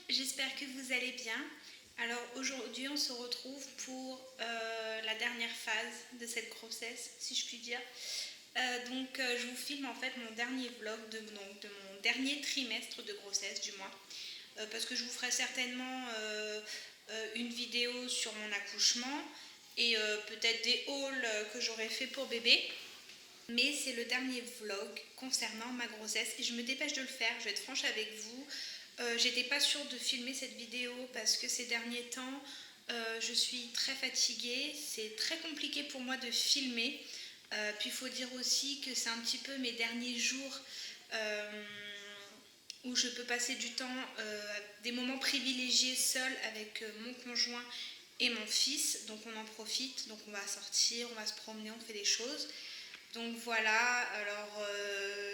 j'espère que vous allez bien. Alors aujourd'hui on se retrouve pour la dernière phase de cette grossesse, si je puis dire. Je vous filme en fait mon dernier vlog de mon dernier trimestre de grossesse du moins. Parce que je vous ferai certainement une vidéo sur mon accouchement et peut-être des hauls que j'aurais fait pour bébé. Mais c'est le dernier vlog concernant ma grossesse et je me dépêche de le faire, je vais être franche avec vous. J'étais pas sûre de filmer cette vidéo parce que ces derniers temps, je suis très fatiguée. C'est très compliqué pour moi de filmer. Puis il faut dire aussi que c'est un petit peu mes derniers jours où je peux passer du temps, des moments privilégiés seule avec mon conjoint et mon fils. Donc on en profite, donc on va sortir, on va se promener, on fait des choses. Donc voilà, alors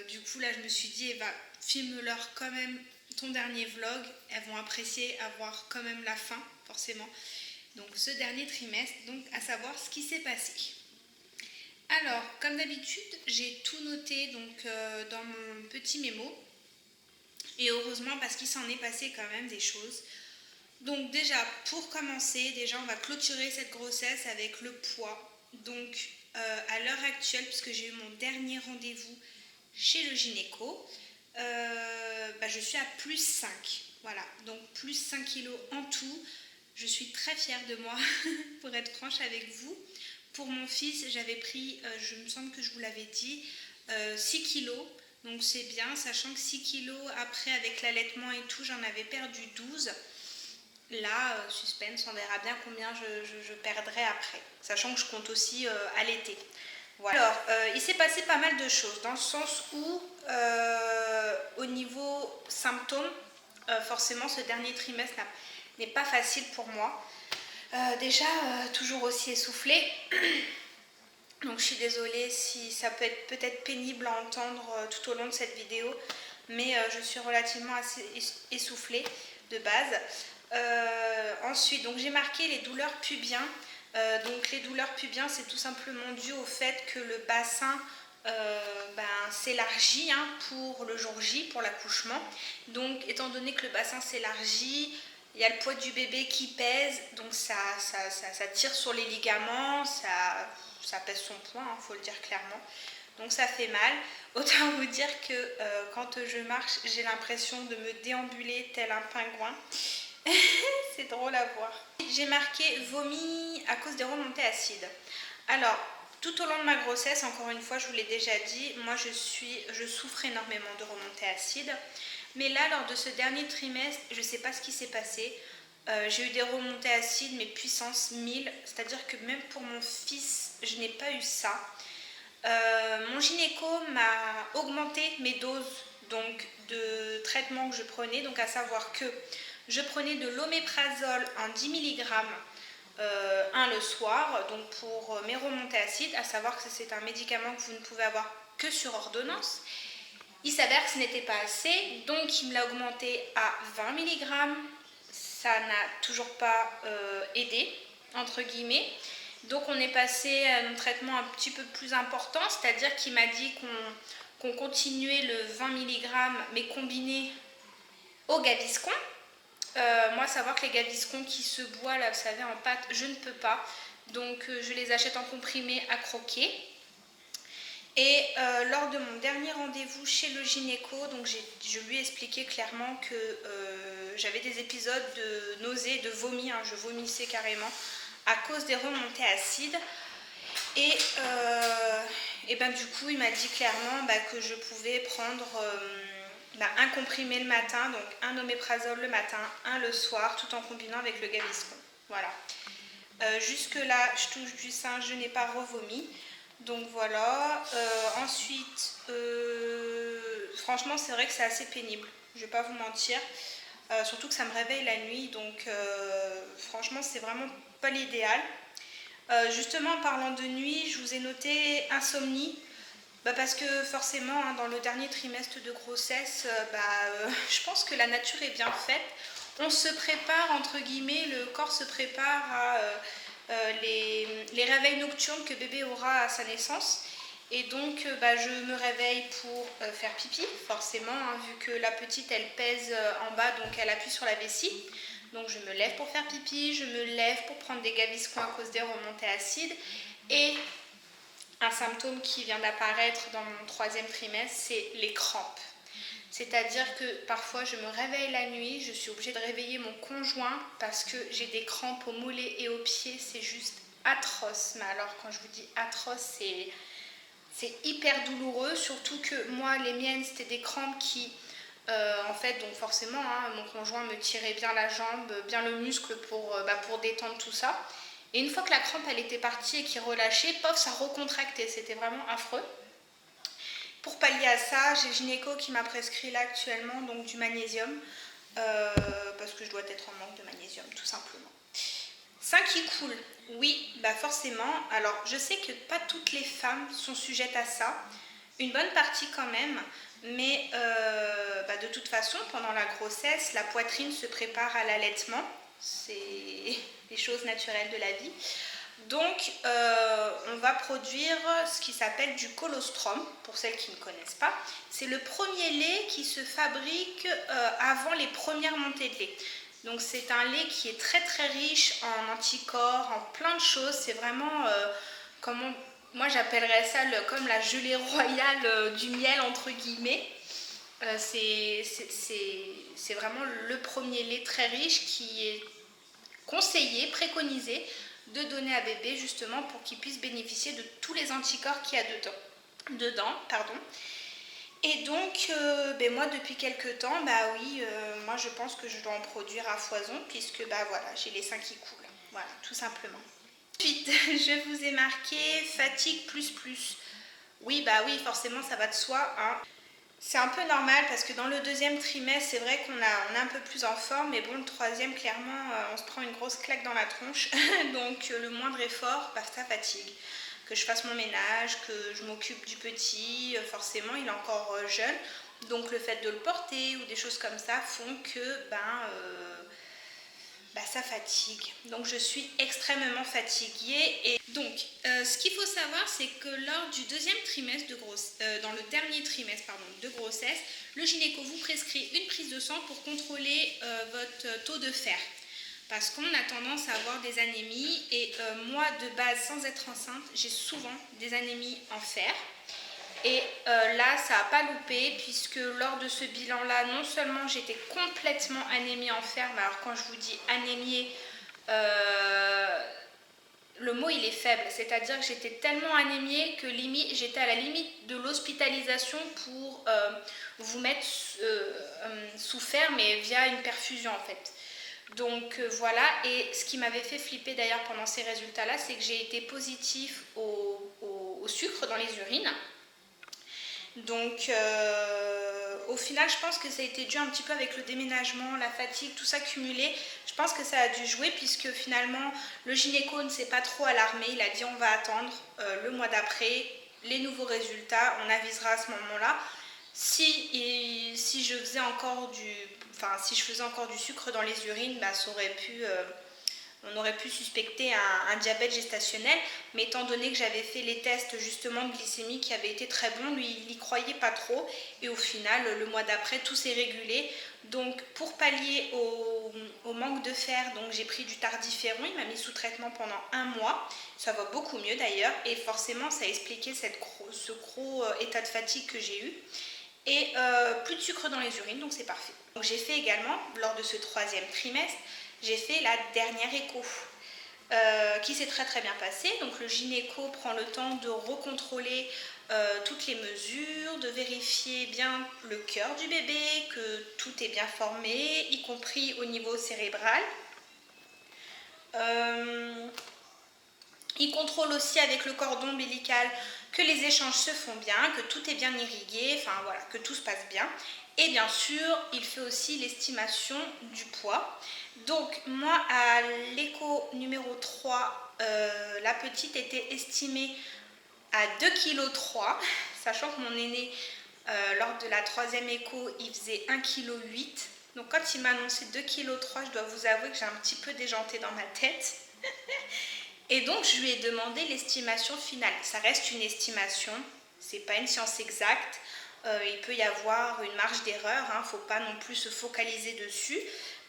du coup là je me suis dit, Eva, filme-leur quand même ton dernier vlog, elles vont apprécier avoir quand même la fin, forcément. Donc ce dernier trimestre, donc à savoir ce qui s'est passé. Alors, comme d'habitude, j'ai tout noté donc dans mon petit mémo. Et heureusement parce qu'il s'en est passé quand même des choses. Donc déjà, pour commencer, déjà on va clôturer cette grossesse avec le poids. Donc à l'heure actuelle, puisque j'ai eu mon dernier rendez-vous chez le gynéco, je suis à plus 5. Voilà, donc plus 5 kilos en tout. Je suis très fière de moi, pour être franche avec vous. Pour mon fils, j'avais pris, je me semble que je vous l'avais dit, 6 kilos. Donc c'est bien, sachant que 6 kilos après avec l'allaitement et tout, j'en avais perdu 12. Là, suspense, on verra bien combien je perdrai après, sachant que je compte aussi allaiter. Voilà. Alors, il s'est passé pas mal de choses, dans le sens où, au niveau symptômes, forcément, ce dernier trimestre n'est pas facile pour moi. Déjà, toujours aussi essoufflée. Donc, je suis désolée si ça peut être peut-être pénible à entendre tout au long de cette vidéo, mais je suis relativement assez essoufflée de base. Ensuite, donc j'ai marqué les douleurs pubiens. Donc les douleurs pubiens, c'est tout simplement dû au fait que le bassin s'élargit pour le jour J, pour l'accouchement. Donc étant donné que le bassin s'élargit, il y a le poids du bébé qui pèse, donc ça tire sur les ligaments, ça pèse son poids, faut le dire clairement. Donc ça fait mal. Autant vous dire que quand je marche, j'ai l'impression de me déambuler tel un pingouin. C'est drôle à voir. J'ai marqué vomi à cause des remontées acides. Alors, tout au long de ma grossesse, encore une fois, je vous l'ai déjà dit, moi je souffre énormément de remontées acides. Mais là, lors de ce dernier trimestre, je ne sais pas ce qui s'est passé. J'ai eu des remontées acides, mais puissance 1000. C'est-à-dire que même pour mon fils, je n'ai pas eu ça. Mon gynéco m'a augmenté mes doses donc, de traitement que je prenais. Donc à savoir que je prenais de l'oméprazole en 10 mg, un le soir, donc pour mes remontées acides, à savoir que c'est un médicament que vous ne pouvez avoir que sur ordonnance. Il s'avère que ce n'était pas assez, donc il me l'a augmenté à 20 mg. Ça n'a toujours pas aidé, entre guillemets. Donc on est passé à un traitement un petit peu plus important, c'est-à-dire qu'il m'a dit qu'on continuait le 20 mg, mais combiné au Gaviscon. Moi, savoir que les Gaviscons qui se boivent, là, vous savez, en pâte, je ne peux pas. Donc, je les achète en comprimé à croquer. Et lors de mon dernier rendez-vous chez le gynéco, donc je lui ai expliqué clairement que j'avais des épisodes de nausées, de vomi, je vomissais carrément à cause des remontées acides. Et du coup, il m'a dit clairement que je pouvais prendre un comprimé le matin, donc un oméprazole le matin, un le soir, tout en combinant avec le Gaviscon. Voilà. Jusque là, je touche du sein, je n'ai pas revomi. Donc voilà. Ensuite, franchement, c'est vrai que c'est assez pénible. Je ne vais pas vous mentir. Surtout que ça me réveille la nuit. Donc franchement, c'est vraiment pas l'idéal. Justement, en parlant de nuit, je vous ai noté insomnie. Parce que forcément, dans le dernier trimestre de grossesse, je pense que la nature est bien faite. On se prépare, entre guillemets, le corps se prépare à les réveils nocturnes que bébé aura à sa naissance. Et donc je me réveille pour faire pipi, forcément, hein, vu que la petite elle pèse en bas, donc elle appuie sur la vessie. Donc je me lève pour faire pipi, je me lève pour prendre des gaviscons à cause des remontées acides. Et un symptôme qui vient d'apparaître dans mon 3e trimestre, c'est les crampes. C'est-à-dire que parfois je me réveille la nuit, je suis obligée de réveiller mon conjoint parce que j'ai des crampes aux mollets et aux pieds, c'est juste atroce. Mais alors quand je vous dis atroce, c'est hyper douloureux, surtout que moi les miennes c'était des crampes qui en fait, donc forcément, hein, mon conjoint me tirait bien la jambe, bien le muscle pour détendre tout ça. Et une fois que la crampe elle était partie et qu'il relâchait, pof, ça recontractait. C'était vraiment affreux. Pour pallier à ça, j'ai le gynéco qui m'a prescrit là actuellement donc du magnésium parce que je dois être en manque de magnésium tout simplement. Sein qui coule, oui, forcément. Alors, je sais que pas toutes les femmes sont sujettes à ça. Une bonne partie quand même. Mais de toute façon, pendant la grossesse, la poitrine se prépare à l'allaitement. C'est les choses naturelles de la vie. Donc, on va produire ce qui s'appelle du colostrum, pour celles qui ne connaissent pas. C'est le premier lait qui se fabrique avant les premières montées de lait. Donc, c'est un lait qui est très très riche en anticorps, en plein de choses. C'est vraiment, moi j'appellerais ça comme la gelée royale du miel, entre guillemets. C'est vraiment le premier lait très riche qui est conseillé, préconisé de donner à bébé justement pour qu'il puisse bénéficier de tous les anticorps qu'il y a dedans. Et donc moi depuis quelques temps, moi je pense que je dois en produire à foison puisque voilà, j'ai les seins qui coulent, voilà, tout simplement. Ensuite, je vous ai marqué fatigue plus. Oui, forcément ça va de soi, hein. C'est un peu normal parce que dans le 2e trimestre, c'est vrai qu'on on est un peu plus en forme, mais bon, le 3e, clairement, on se prend une grosse claque dans la tronche. Donc, le moindre effort, ça fatigue. Que je fasse mon ménage, que je m'occupe du petit, forcément, il est encore jeune. Donc, le fait de le porter ou des choses comme ça font que, ça fatigue. Donc je suis extrêmement fatiguée. Et donc ce qu'il faut savoir, c'est que lors du 2e trimestre dans le dernier trimestre de grossesse, le gynéco vous prescrit une prise de sang pour contrôler votre taux de fer. Parce qu'on a tendance à avoir des anémies et moi de base sans être enceinte, j'ai souvent des anémies en fer. Et là, ça n'a pas loupé puisque lors de ce bilan-là, non seulement j'étais complètement anémie en fer, mais alors quand je vous dis anémie, le mot il est faible, c'est-à-dire que j'étais tellement anémiée que j'étais à la limite de l'hospitalisation pour vous mettre sous fer, mais via une perfusion en fait. Donc voilà, et ce qui m'avait fait flipper d'ailleurs pendant ces résultats-là, c'est que j'ai été positif au sucre dans les urines. Donc au final je pense que ça a été dû un petit peu avec le déménagement, la fatigue, tout ça cumulé. Je pense que ça a dû jouer puisque finalement le gynéco ne s'est pas trop alarmé. Il a dit on va attendre le mois d'après les nouveaux résultats, on avisera à ce moment-là. Si je faisais encore du sucre dans les urines, ça aurait pu... on aurait pu suspecter un diabète gestationnel, mais étant donné que j'avais fait les tests justement de glycémie qui avaient été très bons, lui il n'y croyait pas trop et au final le mois d'après tout s'est régulé. Donc pour pallier au manque de fer, donc j'ai pris du tardiféron, il m'a mis sous traitement pendant 1 mois, ça va beaucoup mieux d'ailleurs et forcément ça a expliqué ce gros état de fatigue que j'ai eu. Et plus de sucre dans les urines, donc c'est parfait. Donc j'ai fait également, lors de ce 3e trimestre, j'ai fait la dernière écho qui s'est très très bien passée. Donc le gynéco prend le temps de recontrôler toutes les mesures, de vérifier bien le cœur du bébé, que tout est bien formé, y compris au niveau cérébral. Il contrôle aussi avec le cordon ombilical que les échanges se font bien, que tout est bien irrigué, enfin voilà, que tout se passe bien. Et bien sûr, il fait aussi l'estimation du poids. Donc moi, à l'écho numéro 3, la petite était estimée à 2,3 kg, sachant que mon aîné, lors de la 3e écho, il faisait 1,8 kg. Donc quand il m'a annoncé 2,3 kg, je dois vous avouer que j'ai un petit peu déjanté dans ma tête. Et donc je lui ai demandé l'estimation finale. Ça reste une estimation, c'est pas une science exacte. Il peut y avoir une marge d'erreur, hein, faut pas non plus se focaliser dessus.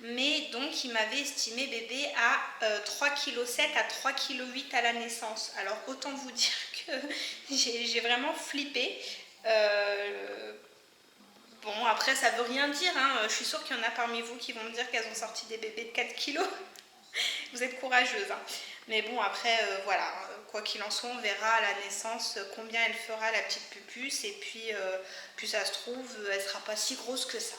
Mais donc il m'avait estimé bébé à 3,7 kg à 3,8 kg à la naissance. Alors autant vous dire que j'ai vraiment flippé. Bon, après ça veut rien dire, hein. Je suis sûre qu'il y en a parmi vous qui vont me dire qu'elles ont sorti des bébés de 4 kilos. Vous êtes courageuse, hein. Mais bon, après, voilà, quoi qu'il en soit, on verra à la naissance combien elle fera la petite pupuce. Et puis ça se trouve, elle sera pas si grosse que ça.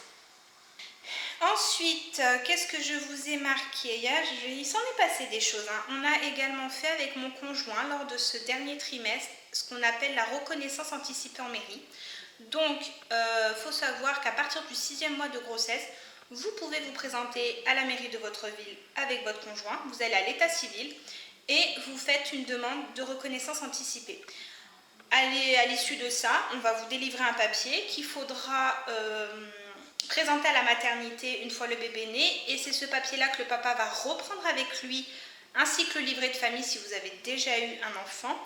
Ensuite, qu'est-ce que je vous ai marqué? Il s'en est passé des choses, hein. On a également fait avec mon conjoint, lors de ce dernier trimestre, ce qu'on appelle la reconnaissance anticipée en mairie. Donc, faut savoir qu'à partir du 6e mois de grossesse, vous pouvez vous présenter à la mairie de votre ville avec votre conjoint. Vous allez à l'état civil et vous faites une demande de reconnaissance anticipée. À l'issue de ça, on va vous délivrer un papier qu'il faudra présenter à la maternité une fois le bébé né. Et c'est ce papier-là que le papa va reprendre avec lui, ainsi que le livret de famille si vous avez déjà eu un enfant.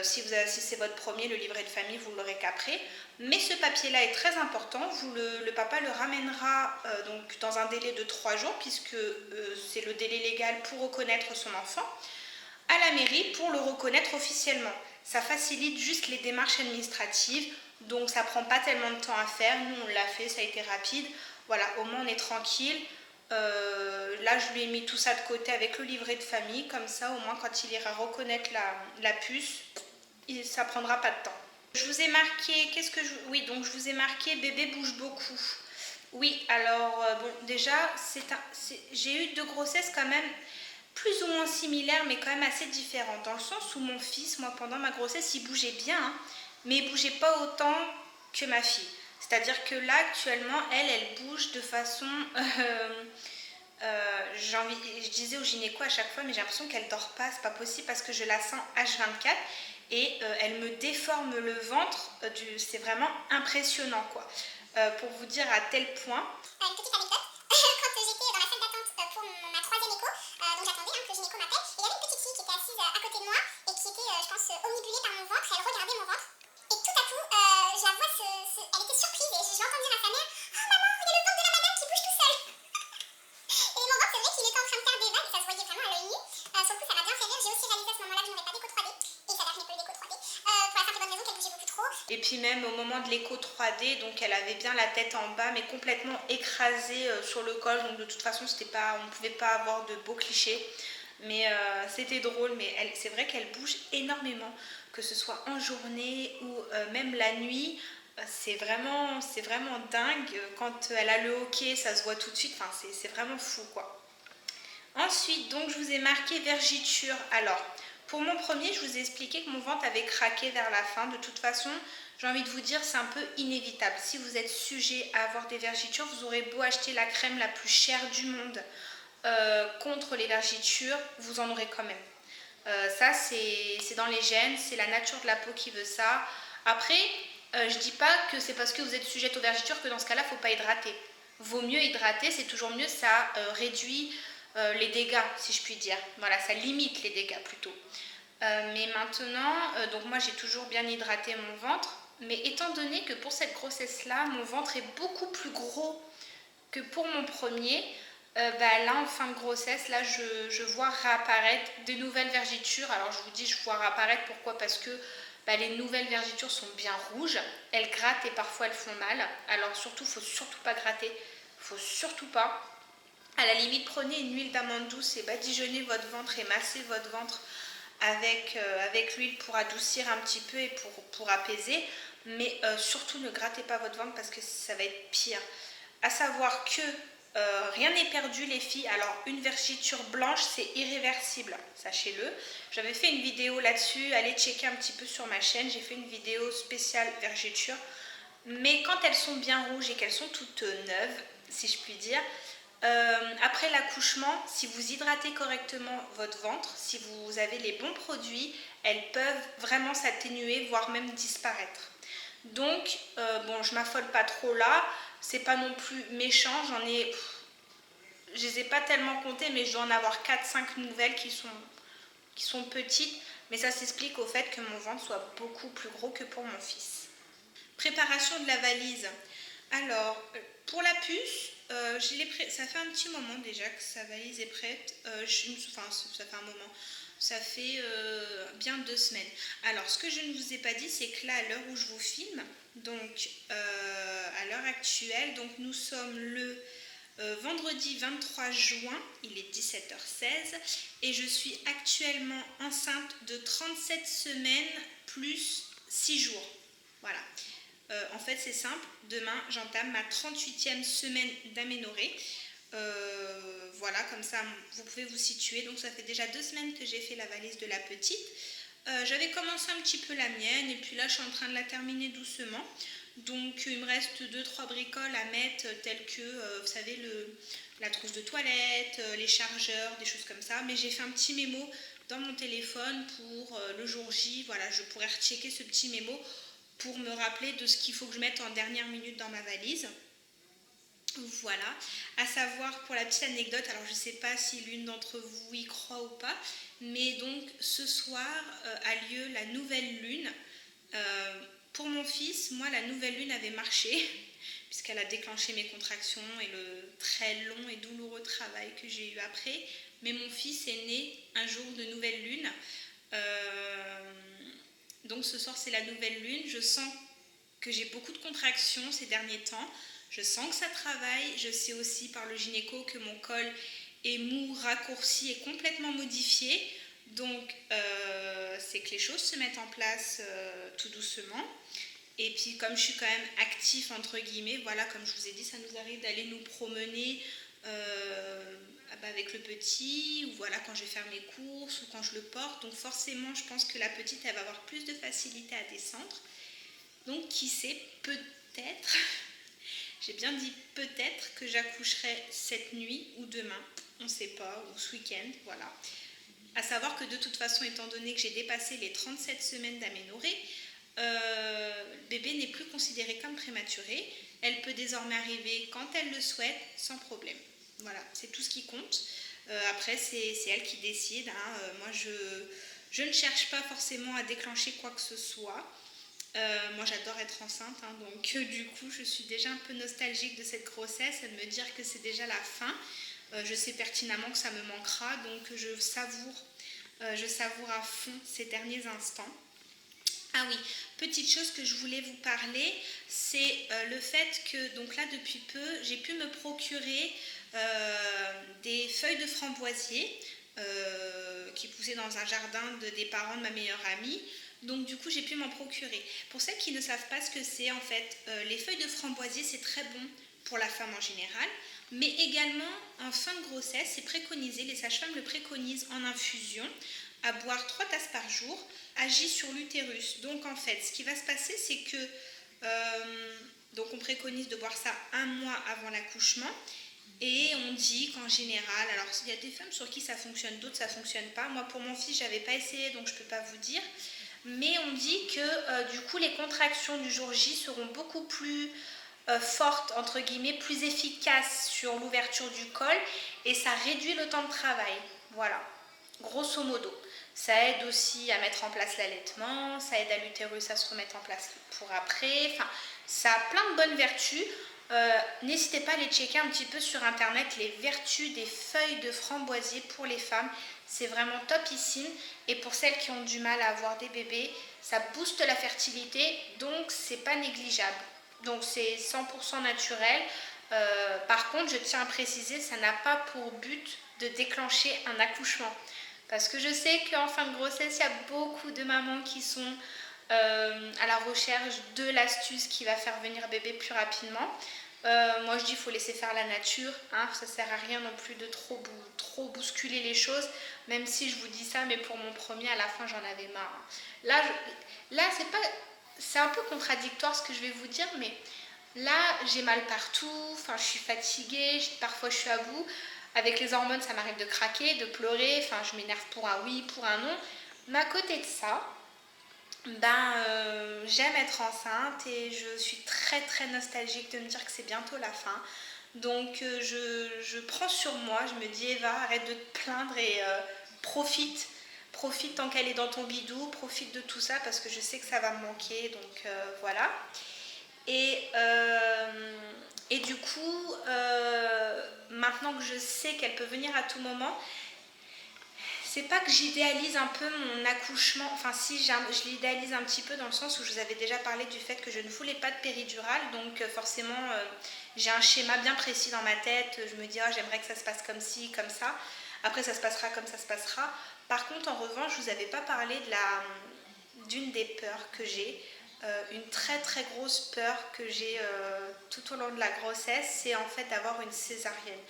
Si c'est votre premier, le livret de famille, vous l'aurez qu'après. Mais ce papier-là est très important. Le papa le ramènera donc dans un délai de 3 jours, puisque c'est le délai légal pour reconnaître son enfant, à la mairie pour le reconnaître officiellement. Ça facilite juste les démarches administratives, donc ça prend pas tellement de temps à faire. Nous, on l'a fait, ça a été rapide. Voilà, au moins on est tranquille. Là, je lui ai mis tout ça de côté avec le livret de famille, comme ça, au moins, quand il ira reconnaître la puce, ça prendra pas de temps. Je vous ai marqué, oui, donc je vous ai marqué bébé bouge beaucoup. Oui, alors, bon, déjà, j'ai eu 2 grossesses quand même plus ou moins similaires, mais quand même assez différentes, dans le sens où mon fils, moi, pendant ma grossesse, il bougeait bien, hein, mais il bougeait pas autant que ma fille. C'est-à-dire que là, actuellement, elle bouge de façon... je disais au gynéco à chaque fois, mais j'ai l'impression qu'elle dort pas, c'est pas possible parce que je la sens H24 et elle me déforme le ventre, c'est vraiment impressionnant quoi. Pour vous dire à tel point. Une petite anecdote, quand j'étais dans la salle d'attente pour ma 3e écho, donc j'attendais que le gynéco m'appelle, et il y avait une petite fille qui était assise à côté de moi et qui était, je pense, omnibulée par mon ventre, elle regardait mon ventre. Et tout à coup, je la vois, elle était surprise et je l'entends dire à sa mère: «Oh maman, il y a le ventre de la madame qui bouge tout seul!» Et mon ventre, c'est vrai qu'il était en train de faire des vagues, ça se voyait vraiment à l'œil nu. Sur le coup, ça m'a bien fait rire. J'ai aussi réalisé à ce moment-là que je n'aurais pas d'écho 3D. Et ça a l'air que je n'ai pas eu d'écho 3D. Pour la simple et bonne raison qu'elle bougeait beaucoup trop. Et puis même au moment de l'écho 3D, donc elle avait bien la tête en bas, mais complètement écrasée sur le col. Donc de toute façon, on ne pouvait pas avoir de beaux clichés. Mais c'était drôle, mais c'est vrai qu'elle bouge énormément, que ce soit en journée ou même la nuit. C'est vraiment dingue. Quand elle a le hoquet, ça se voit tout de suite. Enfin, c'est vraiment fou, quoi. Ensuite, donc, je vous ai marqué vergiture. Alors, pour mon premier, je vous ai expliqué que mon ventre avait craqué vers la fin. De toute façon, j'ai envie de vous dire, c'est un peu inévitable. Si vous êtes sujet à avoir des vergitures, vous aurez beau acheter la crème la plus chère du monde contre les vergitures, vous en aurez quand même. Ça, c'est dans les gènes, c'est la nature de la peau qui veut ça. Après, je dis pas que c'est parce que vous êtes sujette aux vergitures que dans ce cas-là, il ne faut pas hydrater. Vaut mieux hydrater, c'est toujours mieux, ça réduit les dégâts, si je puis dire. Voilà, ça limite les dégâts plutôt. Mais maintenant, donc moi j'ai toujours bien hydraté mon ventre, mais étant donné que pour cette grossesse-là, mon ventre est beaucoup plus gros que pour mon premier, là en fin de grossesse, là je vois réapparaître des nouvelles vergitures. Alors je vous dis, je vois réapparaître, pourquoi? Parce que les nouvelles vergitures sont bien rouges, elles grattent et parfois elles font mal. Alors surtout, il ne faut surtout pas gratter, il ne faut surtout pas. À la limite, prenez une huile d'amande douce et badigeonnez votre ventre et massez votre ventre avec l'huile pour adoucir un petit peu et pour apaiser. Mais surtout, ne grattez pas votre ventre parce que ça va être pire. À savoir que rien n'est perdu les filles. Alors une vergiture blanche c'est irréversible, sachez-le. J'avais fait une vidéo là-dessus, allez checker un petit peu sur ma chaîne. J'ai fait une vidéo spéciale vergiture. Mais quand elles sont bien rouges et qu'elles sont toutes neuves, si je puis dire, après l'accouchement, si vous hydratez correctement votre ventre, si vous avez les bons produits, elles peuvent vraiment s'atténuer, voire même disparaître. Donc, bon, je m'affole pas trop là, c'est pas non plus méchant, je les ai pas tellement comptées, mais je dois en avoir 4-5 nouvelles qui sont petites. Mais ça s'explique au fait que mon ventre soit beaucoup plus gros que pour mon fils. Préparation de la valise. Alors, pour la puce, ça fait un petit moment déjà que sa valise est prête. Ça fait un moment. Ça fait bien 2 semaines. Alors, ce que je ne vous ai pas dit, c'est que là, à l'heure où je vous filme, donc à l'heure actuelle, donc nous sommes le vendredi 23 juin, il est 17h16 et je suis actuellement enceinte de 37 semaines plus 6 jours. Voilà. En fait, c'est simple, demain j'entame ma 38e semaine d'aménorrhée. Voilà, comme ça vous pouvez vous situer. Donc ça fait déjà 2 semaines que j'ai fait la valise de la petite. J'avais commencé un petit peu la mienne et puis là je suis en train de la terminer doucement. Donc il me reste 2-3 bricoles à mettre telles que, vous savez, la trousse de toilette, les chargeurs, des choses comme ça. Mais j'ai fait un petit mémo dans mon téléphone pour le jour J. Voilà, je pourrais rechecker ce petit mémo pour me rappeler de ce qu'il faut que je mette en dernière minute dans ma valise. Voilà, à savoir pour la petite anecdote, alors je ne sais pas si l'une d'entre vous y croit ou pas, mais donc ce soir a lieu la nouvelle lune. Pour mon fils, moi la nouvelle lune avait marché, puisqu'elle a déclenché mes contractions et le très long et douloureux travail que j'ai eu après, mais mon fils est né un jour de nouvelle lune. Donc ce soir c'est la nouvelle lune, je sens que j'ai beaucoup de contractions ces derniers temps. Je sens que ça travaille, je sais aussi par le gynéco que mon col est mou, raccourci et complètement modifié. Donc c'est que les choses se mettent en place tout doucement. Et puis comme je suis quand même actif entre guillemets, voilà, comme je vous ai dit, ça nous arrive d'aller nous promener avec le petit, ou voilà, quand je vais faire mes courses ou quand je le porte. Donc forcément je pense que la petite elle va avoir plus de facilité à descendre. Donc qui sait, peut-être, j'ai bien dit peut-être que j'accoucherai cette nuit ou demain, on ne sait pas, ou ce week-end, voilà. À savoir que de toute façon, étant donné que j'ai dépassé les 37 semaines d'aménorrhée, le bébé n'est plus considéré comme prématuré. Elle peut désormais arriver quand elle le souhaite, sans problème. Voilà, c'est tout ce qui compte. Après, c'est elle qui décide. Moi, je ne cherche pas forcément à déclencher quoi que ce soit. Moi j'adore être enceinte, donc du coup je suis déjà un peu nostalgique de cette grossesse et de me dire que c'est déjà la fin. Je sais pertinemment que ça me manquera, donc je savoure à fond ces derniers instants. Ah oui, petite chose que je voulais vous parler, c'est le fait que donc là depuis peu j'ai pu me procurer des feuilles de framboisier qui poussaient dans un jardin des parents de ma meilleure amie. Donc du coup j'ai pu m'en procurer. Pour celles qui ne savent pas ce que c'est, en fait, les feuilles de framboisier c'est très bon pour la femme en général, mais également en fin de grossesse c'est préconisé, les sages-femmes le préconisent en infusion, à boire 3 tasses par jour, agit sur l'utérus. Donc en fait ce qui va se passer c'est que donc on préconise de boire ça 1 mois avant l'accouchement. Et on dit qu'en général, alors il y a des femmes sur qui ça fonctionne, d'autres ça fonctionne pas. Moi pour mon fils j'avais pas essayé donc je peux pas vous dire. Mais on dit que du coup les contractions du jour J seront beaucoup plus fortes, entre guillemets, plus efficaces sur l'ouverture du col et ça réduit le temps de travail. Voilà, grosso modo. Ça aide aussi à mettre en place l'allaitement, ça aide à l'utérus à se remettre en place pour après. Enfin, ça a plein de bonnes vertus. N'hésitez pas à aller checker un petit peu sur internet les vertus des feuilles de framboisier pour les femmes. C'est vraiment topissime. Et pour celles qui ont du mal à avoir des bébés, ça booste la fertilité, donc c'est pas négligeable. Donc c'est 100% naturel. Par contre, je tiens à préciser, ça n'a pas pour but de déclencher un accouchement. Parce que je sais qu'en fin de grossesse, il y a beaucoup de mamans qui sont à la recherche de l'astuce qui va faire venir bébé plus rapidement. Moi je dis qu'il faut laisser faire la nature, ça sert à rien non plus de trop bousculer les choses, même si je vous dis ça, mais pour mon premier à la fin j'en avais marre. Là c'est un peu contradictoire ce que je vais vous dire, mais là j'ai mal partout, je suis fatiguée, parfois je suis à bout. Avec les hormones ça m'arrive de craquer, de pleurer, je m'énerve pour un oui, pour un non, mais à côté de ça, j'aime être enceinte et je suis très très nostalgique de me dire que c'est bientôt la fin. Donc je prends sur moi, je me dis Eva, arrête de te plaindre et profite. profite tant qu'elle est dans ton bidou, profite de tout ça parce que je sais que ça va me manquer, donc voilà. Et du coup, maintenant que je sais qu'elle peut venir à tout moment, c'est pas que j'idéalise un peu mon accouchement, enfin si je l'idéalise un petit peu dans le sens où je vous avais déjà parlé du fait que je ne voulais pas de péridurale, donc forcément j'ai un schéma bien précis dans ma tête, je me dis oh, j'aimerais que ça se passe comme ci, comme ça, après ça se passera comme ça se passera. Par contre en revanche je vous avais pas parlé d'une des peurs que j'ai, une très très grosse peur que j'ai tout au long de la grossesse, c'est en fait d'avoir une césarienne.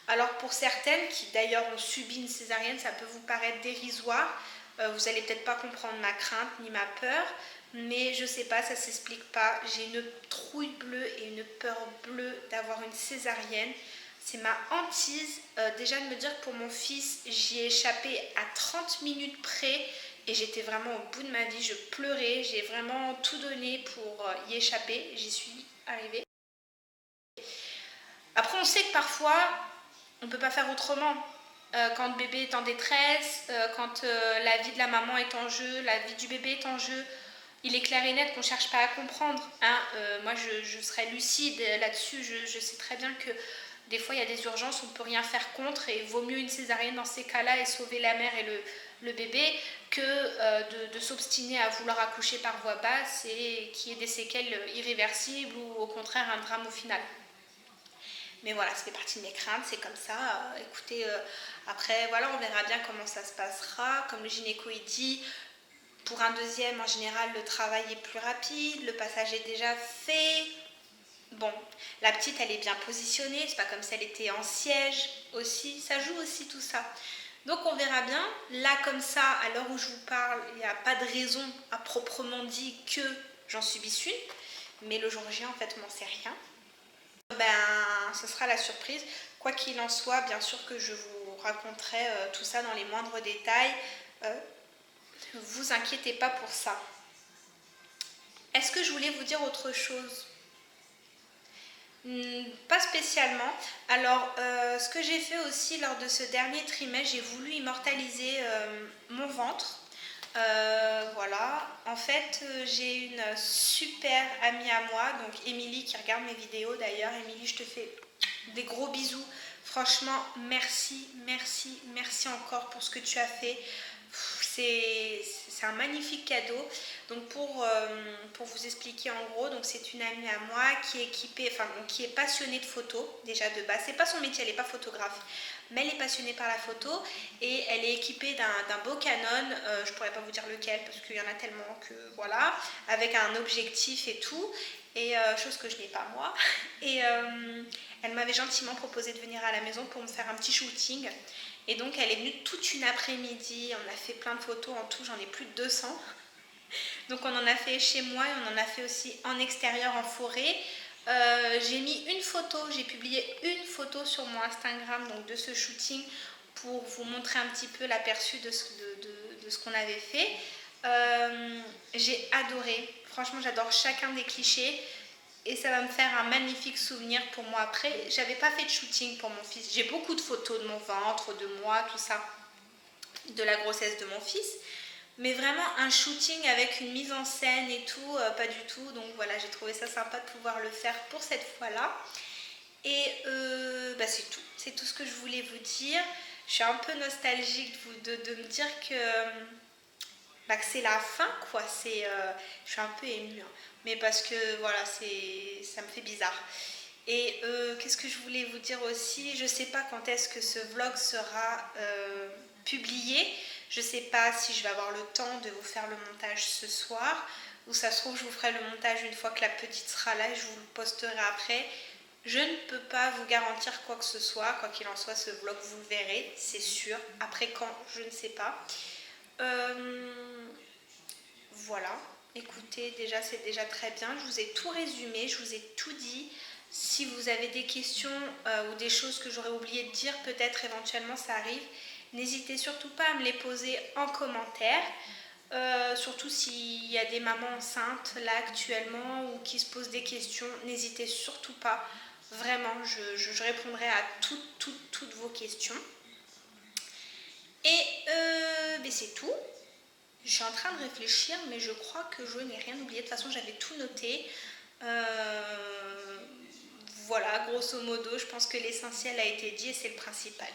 Alors pour certaines qui d'ailleurs ont subi une césarienne, ça peut vous paraître dérisoire. Vous n'allez peut-être pas comprendre ma crainte ni ma peur, mais je sais pas, ça s'explique pas. J'ai une trouille bleue et une peur bleue d'avoir une césarienne. C'est ma hantise. Déjà de me dire que pour mon fils, j'y ai échappé à 30 minutes près et j'étais vraiment au bout de ma vie. Je pleurais, j'ai vraiment tout donné pour y échapper. J'y suis arrivée. Après, on sait que parfois, on ne peut pas faire autrement. Quand le bébé est en détresse, quand la vie de la maman est en jeu, la vie du bébé est en jeu, il est clair et net qu'on ne cherche pas à comprendre. Hein. Moi, je serais lucide là-dessus. Je sais très bien que des fois, il y a des urgences, on ne peut rien faire contre et il vaut mieux une césarienne dans ces cas-là et sauver la mère et le bébé que de s'obstiner à vouloir accoucher par voie basse et qu'il y ait des séquelles irréversibles ou au contraire un drame au final. Mais voilà, ça fait partie de mes craintes, c'est comme ça. Écoutez, après, voilà, on verra bien comment ça se passera. Comme le gynéco il dit, pour un deuxième, en général, le travail est plus rapide, le passage est déjà fait. Bon, la petite, elle est bien positionnée, c'est pas comme si elle était en siège aussi. Ça joue aussi tout ça. Donc on verra bien. Là, comme ça, à l'heure où je vous parle, il n'y a pas de raison à proprement dit que j'en subisse une. Mais le jour J, en fait, on n'en sait rien. Ce sera la surprise. Quoi qu'il en soit, bien sûr que je vous raconterai tout ça dans les moindres détails. Vous inquiétez pas pour ça. Est-ce que je voulais vous dire autre chose ? Pas spécialement. Alors, ce que j'ai fait aussi lors de ce dernier trimestre, j'ai voulu immortaliser mon ventre. Voilà, en fait j'ai une super amie à moi, donc Émilie qui regarde mes vidéos d'ailleurs. Émilie, je te fais des gros bisous, franchement merci, merci, merci encore pour ce que tu as fait. C'est un magnifique cadeau. Donc pour vous expliquer en gros, donc c'est une amie à moi qui est équipée, enfin qui est passionnée de photos déjà de base. C'est pas son métier, elle n'est pas photographe, mais elle est passionnée par la photo et elle est équipée d'un beau Canon, je pourrais pas vous dire lequel parce qu'il y en a tellement que voilà, avec un objectif et tout, et chose que je n'ai pas moi. Et elle m'avait gentiment proposé de venir à la maison pour me faire un petit shooting. Et donc elle est venue toute une après-midi, on a fait plein de photos, en tout j'en ai plus de 200. Donc on en a fait chez moi et on en a fait aussi en extérieur, en forêt. J'ai mis une photo, j'ai publié une photo sur mon Instagram donc de ce shooting pour vous montrer un petit peu l'aperçu de ce qu'on avait fait. J'ai adoré, franchement j'adore chacun des clichés. Et ça va me faire un magnifique souvenir pour moi après. J'avais pas fait de shooting pour mon fils. J'ai beaucoup de photos de mon ventre, de moi, tout ça, de la grossesse de mon fils. Mais vraiment un shooting avec une mise en scène et tout, pas du tout. Donc voilà, j'ai trouvé ça sympa de pouvoir le faire pour cette fois-là. Et c'est tout. C'est tout ce que je voulais vous dire. Je suis un peu nostalgique de me dire que c'est la fin, quoi. Je suis un peu émue. Hein. Mais parce que voilà, ça me fait bizarre. Et qu'est-ce que je voulais vous dire aussi, je sais pas quand est-ce que ce vlog sera publié. Je sais pas si je vais avoir le temps de vous faire le montage ce soir, ou ça se trouve je vous ferai le montage une fois que la petite sera là et je vous le posterai après. Je ne peux pas vous garantir quoi que ce soit, quoi qu'il en soit, ce vlog vous le verrez, c'est sûr. Après quand, je ne sais pas. Voilà, écoutez, déjà c'est déjà très bien, je vous ai tout résumé, je vous ai tout dit. Si vous avez des questions ou des choses que j'aurais oublié de dire, peut-être éventuellement ça arrive, n'hésitez surtout pas à me les poser en commentaire. Surtout s'il y a des mamans enceintes là actuellement ou qui se posent des questions, n'hésitez surtout pas. Vraiment, je répondrai à toutes vos questions. Et bébé, c'est tout. Je suis en train de réfléchir, mais je crois que je n'ai rien oublié. De toute façon, j'avais tout noté. Voilà, grosso modo, je pense que l'essentiel a été dit et c'est le principal.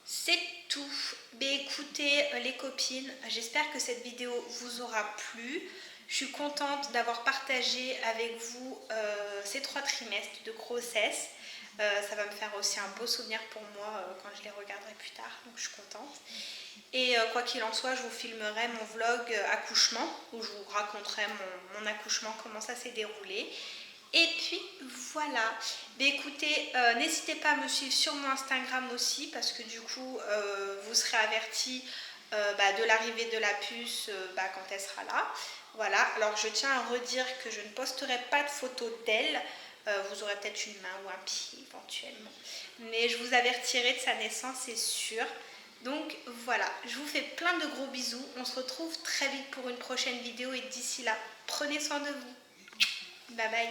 C'est tout. Mais écoutez, les copines, j'espère que cette vidéo vous aura plu. Je suis contente d'avoir partagé avec vous ces 3 trimestres de grossesse. Ça va me faire aussi un beau souvenir pour moi quand je les regarderai plus tard, donc je suis contente. Et quoi qu'il en soit, je vous filmerai mon vlog accouchement, où je vous raconterai mon accouchement, comment ça s'est déroulé. Et puis voilà, mais écoutez, n'hésitez pas à me suivre sur mon Instagram aussi, parce que du coup, vous serez avertis de l'arrivée de la puce quand elle sera là. Voilà, alors je tiens à redire que je ne posterai pas de photos d'elle. Vous aurez peut-être une main ou un pied éventuellement. Mais je vous avertirai de sa naissance, c'est sûr. Donc voilà, je vous fais plein de gros bisous. On se retrouve très vite pour une prochaine vidéo et d'ici là, prenez soin de vous. Bye bye.